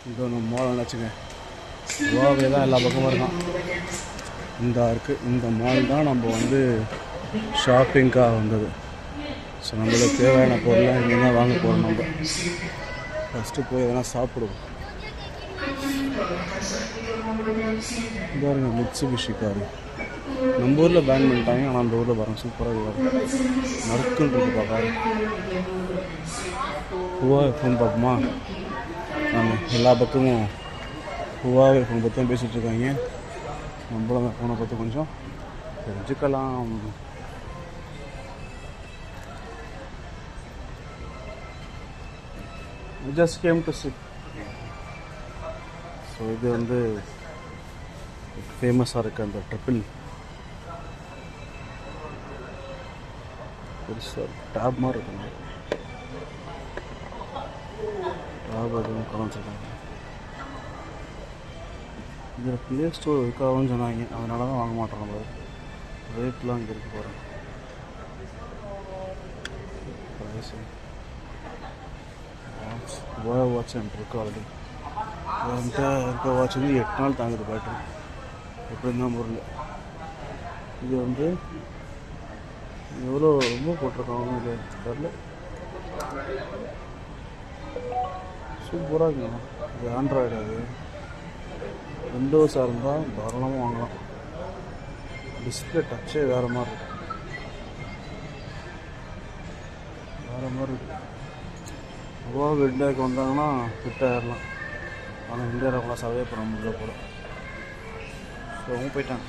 இது ஒன்று மால் நினச்சிங்க கோவாவே தான் எல்லா பக்கமும் இருக்கான். இந்த மால் தான் நம்ம வந்து ஷாப்பிங்காக வந்தது. ஸோ நம்மளுக்கு தேவையான பொருளை இங்கே தான் வாங்க போகிறோம். நம்ம ஃபஸ்ட்டு போய் எதனா சாப்பிடுவோம். பாருங்க மிட்சுபிஷி காரு நம்ம ஊரில் பேன் பண்ணிட்டாங்க. ஆனால் அந்த ஊரில் பாருங்கள் சூப்பராக இருக்கும். நறுக்குன்னு இருக்கு பார்க்க. ஹுவாவே ஃபோன் பார்ப்போமா? ஆமாம், எல்லா பக்கமும் ஹுவாவே ஃபோன் பற்றி தான் பேசிகிட்டு இருக்காங்க. நம்மளும் அந்த ஃபோனை பற்றி கொஞ்சம் தெரிஞ்சுக்கலாம். Just came to sit. So இது வந்து ஃபேமஸாக இருக்குது அந்த ட்ரிப்பிள் பெருசாக டேப் மாதிரி இருக்குங்க. டேப் அதுவும் கலந்துருக்காங்க. இதில் ப்ளே ஸ்டோர் இருக்காதுன்னு சொன்னாங்க. அதனால தான் வாங்க மாட்டோம். நம்ம ரேட்லாம் இங்கே இருக்கு போகிறேன். வாட்ச் இருக்கு ஆல்ரெடி. என்கிட்ட இருக்க வாட்ச் வந்து 8 நாள் தாங்குது பேட்டரி. எப்படி இருந்தால் பொருள் இது வந்து எவ்வளோ ரொம்ப போட்டிருக்காங்க. இது தெரில, சூப்பராக இருக்குங்க. இது ஆண்ட்ராய்டு. அது விண்டோஸாக இருந்தால் தாராளமாக வாங்கலாம். டிஸ்பிளே டச்சே வேறு மாதிரி இருக்கும். அவ்வளோ இந்தியாவுக்கு வந்தாங்கன்னா ஃபிட் ஆகிடலாம். ஆனால் இந்தியாவில் கூட சர்வே பண்ண முடியல போல. ஸோ அவங்க போயிட்டாங்க.